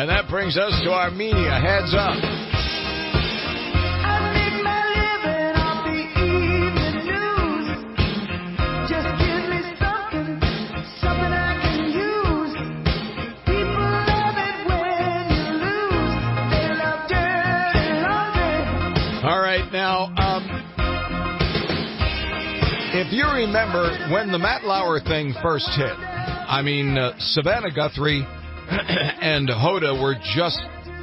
And that brings us to our media heads up. I make my living off the evening news. Just give me something I can use. People love it when you lose. They love dirty laundry. All right, now, if you remember when the Matt Lauer thing first hit, I mean, Savannah Guthrie and Hoda were just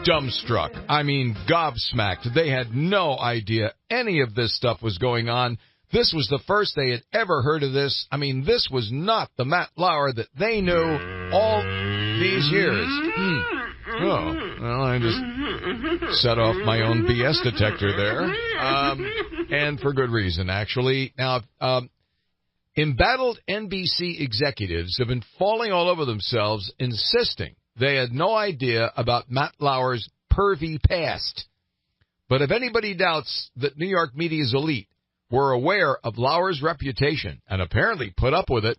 dumbstruck. I mean, gobsmacked. They had no idea any of this stuff was going on. This was the first they had ever heard of this. I mean, this was not the Matt Lauer that they knew all these years. Oh, well, I just set off my own BS detector there. And for good reason, actually. Now, embattled NBC executives have been falling all over themselves, insisting they had no idea about Matt Lauer's pervy past. But if anybody doubts that New York media's elite were aware of Lauer's reputation and apparently put up with it,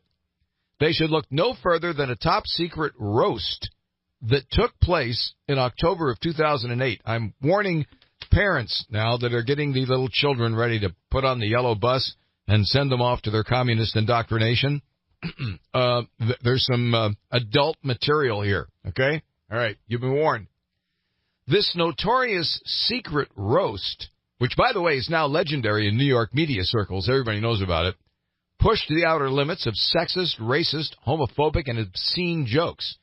they should look no further than a top-secret roast that took place in October of 2008. I'm warning parents now that are getting the little children ready to put on the yellow bus and send them off to their communist indoctrination. There's some adult material here, okay? All right, you've been warned. This notorious secret roast, which, by the way, is now legendary in New York media circles, everybody knows about it, pushed the outer limits of sexist, racist, homophobic, and obscene jokes.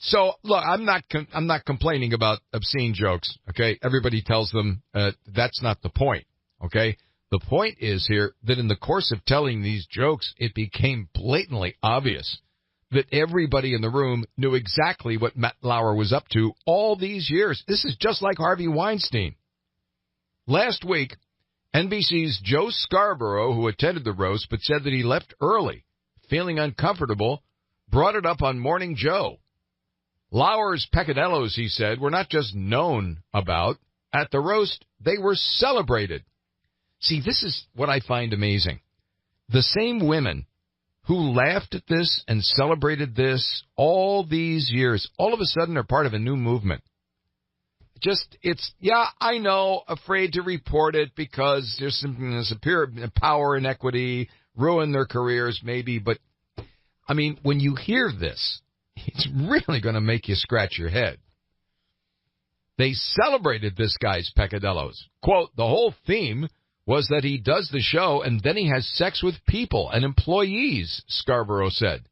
So, look, I'm not complaining about obscene jokes, okay? Everybody tells them that's not the point, okay? The point is here that in the course of telling these jokes, it became blatantly obvious that everybody in the room knew exactly what Matt Lauer was up to all these years. This is just like Harvey Weinstein. Last week, NBC's Joe Scarborough, who attended the roast but said that he left early, feeling uncomfortable, brought it up on Morning Joe. Lauer's peccadillos, he said, were not just known about. At the roast, they were celebrated. See, this is what I find amazing. The same women who laughed at this and celebrated this all these years, all of a sudden are part of a new movement. I know, afraid to report it because there's some power inequity, ruin their careers maybe, but, I mean, when you hear this, it's really going to make you scratch your head. They celebrated this guy's peccadillos. Quote, the whole theme was that he does the show and then he has sex with people and employees, Scarborough said.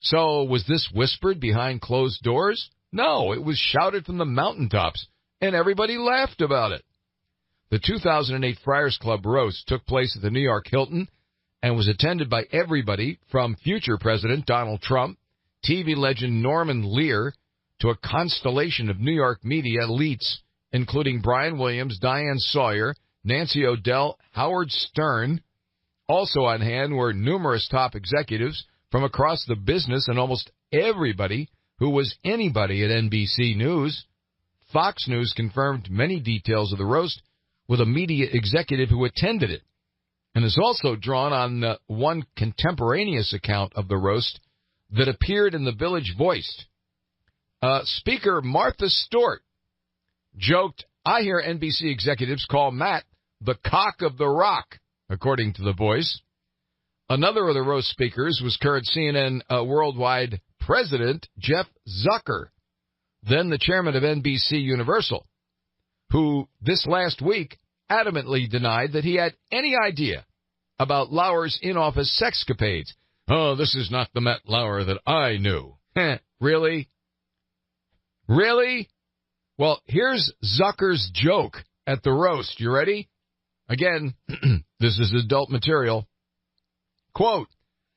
So was this whispered behind closed doors? No, it was shouted from the mountaintops, and everybody laughed about it. The 2008 Friars Club roast took place at the New York Hilton and was attended by everybody from future President Donald Trump, TV legend Norman Lear, to a constellation of New York media elites, including Brian Williams, Diane Sawyer, Nancy O'Dell, Howard Stern. Also on hand were numerous top executives from across the business and almost everybody who was anybody at NBC News. Fox News confirmed many details of the roast with a media executive who attended it, and has also drawn on one contemporaneous account of the roast that appeared in the Village Voice. Speaker Martha Stewart joked, I hear NBC executives call Matt the cock of the rock, according to The Voice. Another of the roast speakers was current CNN worldwide president Jeff Zucker, then the chairman of NBC Universal, who this last week adamantly denied that he had any idea about Lauer's in-office sexcapades. Oh, this is not the Matt Lauer that I knew. Really? Really? Well, here's Zucker's joke at the roast. You ready? Again, this is adult material. Quote,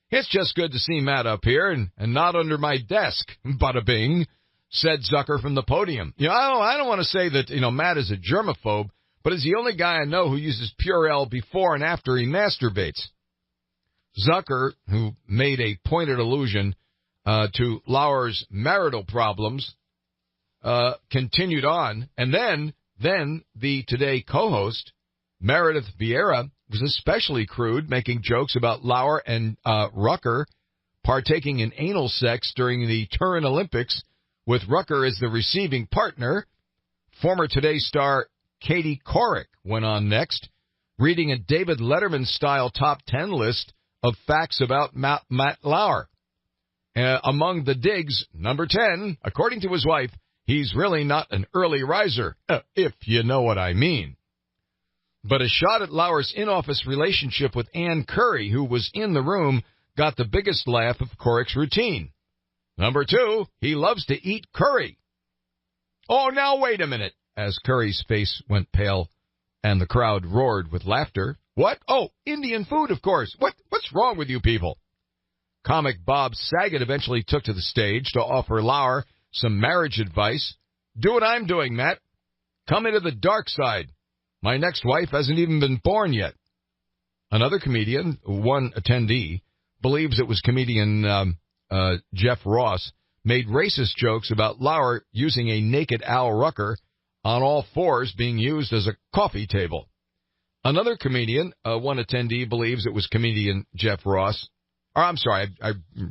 it's just good to see Matt up here and not under my desk, bada bing, said Zucker from the podium. I don't want to say that, Matt is a germaphobe, but is the only guy I know who uses Purell before and after he masturbates. Zucker, who made a pointed allusion to Lauer's marital problems, continued on, and then the Today co-host, Meredith Vieira, was especially crude, making jokes about Lauer and Rucker partaking in anal sex during the Turin Olympics with Rucker as the receiving partner. Former Today star Katie Couric went on next, reading a David Letterman-style top 10 list of facts about Matt Lauer. Among the digs, number 10, according to his wife, he's really not an early riser, if you know what I mean. But a shot at Lauer's in-office relationship with Ann Curry, who was in the room, got the biggest laugh of Couric's routine. Number 2, he loves to eat curry. Oh, now wait a minute, as Curry's face went pale and the crowd roared with laughter. What? Oh, Indian food, of course. What's wrong with you people? Comic Bob Saget eventually took to the stage to offer Lauer some marriage advice. Do what I'm doing, Matt. Come into the dark side. My next wife hasn't even been born yet. Another comedian, one attendee, believes it was comedian Jeff Ross, made racist jokes about Lauer using a naked Al Rucker on all fours being used as a coffee table. Another comedian, one attendee, believes it was comedian Jeff Ross. I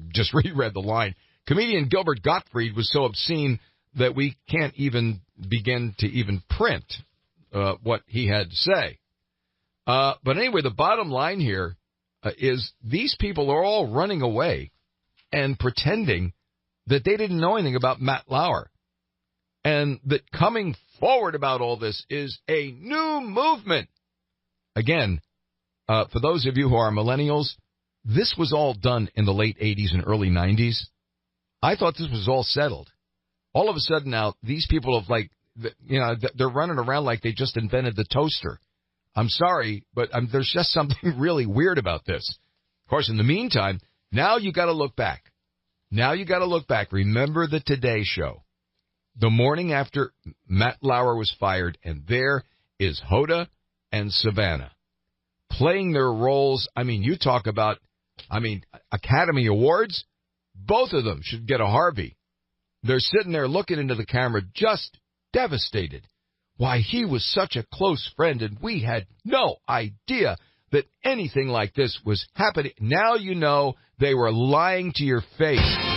just reread the line. Comedian Gilbert Gottfried was so obscene that we can't even begin to even print what he had to say. But anyway, the bottom line here is these people are all running away and pretending that they didn't know anything about Matt Lauer. And that coming forward about all this is a new movement. Again, for those of you who are millennials, this was all done in the late 80s and early 90s. I thought this was all settled. All of a sudden now, these people have they're running around like they just invented the toaster. I'm sorry, but there's just something really weird about this. Of course, in the meantime, now you got to look back. Remember the Today Show. The morning after Matt Lauer was fired, and there is Hoda and Savannah playing their roles. You talk about, Academy Awards. Both of them should get a Harvey. They're sitting there looking into the camera, just devastated. Why, he was such a close friend, and we had no idea that anything like this was happening. Now you know they were lying to your face.